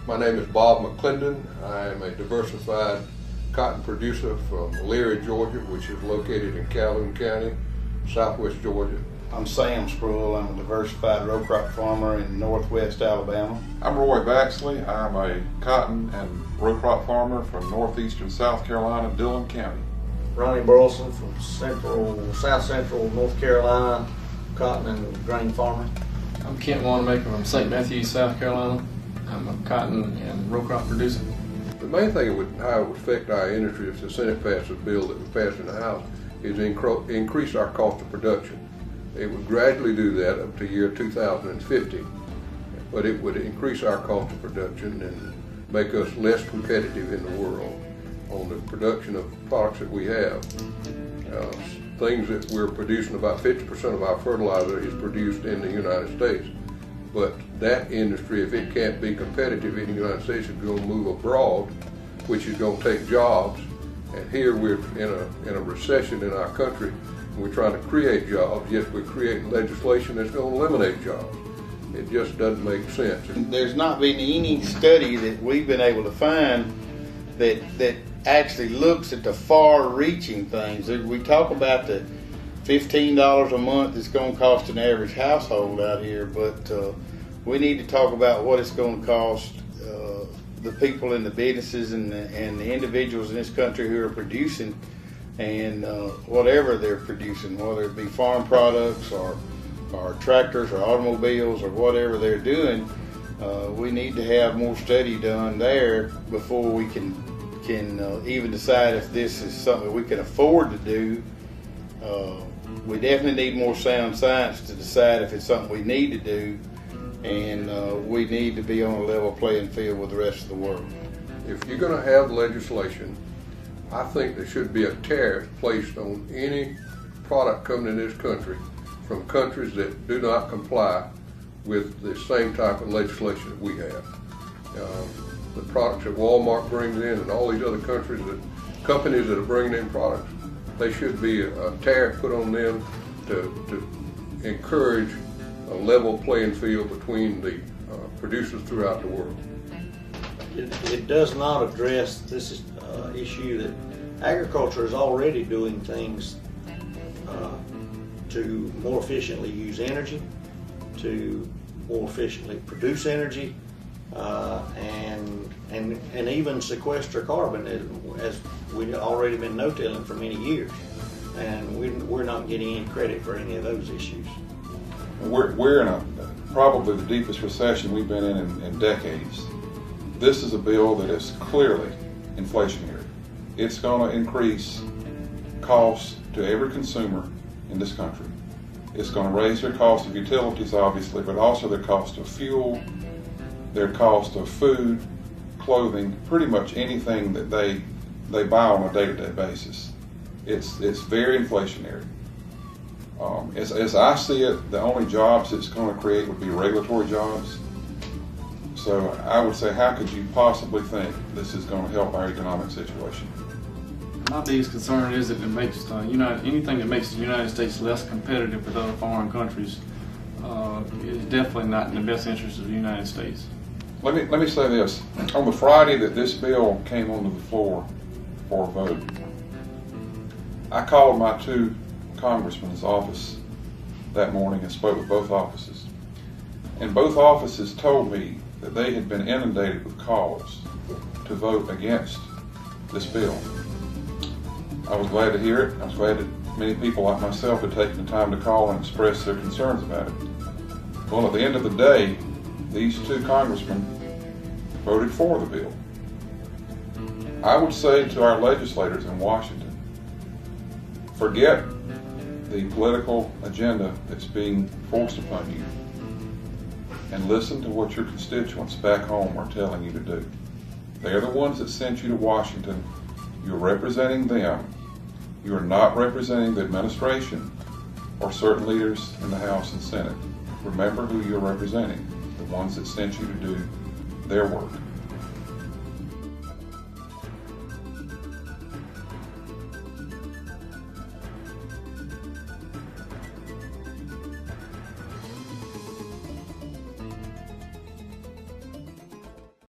My name is Bob McClendon. I am a diversified cotton producer from Leary, Georgia, which is located in Calhoun County, southwest Georgia. I'm Sam Spruill. I'm a diversified row crop farmer in northwest Alabama. I'm Roy Baxley. I'm a cotton and row crop farmer from northeastern South Carolina, Dillon County. Ronnie Burleson from South Central North Carolina, cotton and grain farmer. I'm Kent Wanamaker from St. Matthews, South Carolina. I'm a cotton and row crop producer. The main thing how it would affect our industry if the Senate passed a bill that was passed in the House is increase our cost of production. It would gradually do that up to year 2050, but it would increase our cost of production and make us less competitive in the world on the production of products that we have. Things that we're producing, about 50% of our fertilizer is produced in the United States. But that industry, if it can't be competitive in the United States, is going to move abroad, which is going to take jobs. And here we're in a recession in our country, and we're trying to create jobs, yet we're creating legislation that's going to eliminate jobs. It just doesn't make sense. There's not been any study that we've been able to find that actually looks at the far-reaching things. We talk about the $15 a month it's going to cost an average household out here, but we need to talk about what it's going to cost the people in the businesses and the individuals in this country who are producing and whatever they're producing, whether it be farm products or tractors or automobiles or whatever they're doing. We need to have more study done there before we can even decide if this is something we can afford to do. We definitely need more sound science to decide if it's something we need to do, and we need to be on a level playing field with the rest of the world. If you're going to have legislation, I think there should be a tariff placed on any product coming in this country from countries that do not comply with the same type of legislation that we have. The products that Walmart brings in and all these other companies that are bringing in products, they should be a tariff put on them to encourage a level playing field between the producers throughout the world. It does not address this issue that agriculture is already doing things to more efficiently use energy, to more efficiently produce energy, and even sequester carbon, as we've already been no-tilling for many years, and we're not getting any credit for any of those issues. We're in probably the deepest recession we've been in decades. This is a bill that is clearly inflationary. It's going to increase costs to every consumer in this country. It's going to raise their cost of utilities, obviously, but also their cost of fuel, their cost of food, clothing, pretty much anything that they buy on a day-to-day basis. It's very inflationary. As I see it, the only jobs it's going to create would be regulatory jobs. So I would say, how could you possibly think this is going to help our economic situation? My biggest concern is that it makes anything that makes the United States less competitive with other foreign countries is definitely not in the best interest of the United States. Let me say this. On the Friday that this bill came onto the floor for a vote, I called my two congressmen's office that morning and spoke with both offices. And both offices told me that they had been inundated with calls to vote against this bill. I was glad to hear it. I was glad that many people like myself had taken the time to call and express their concerns about it. Well, at the end of the day, these two congressmen voted for the bill. I would say to our legislators in Washington, forget the political agenda that's being forced upon you and listen to what your constituents back home are telling you to do. They're the ones that sent you to Washington. You're representing them. You are not representing the administration or certain leaders in the House and Senate. Remember who you're representing, the ones that sent you to do their work.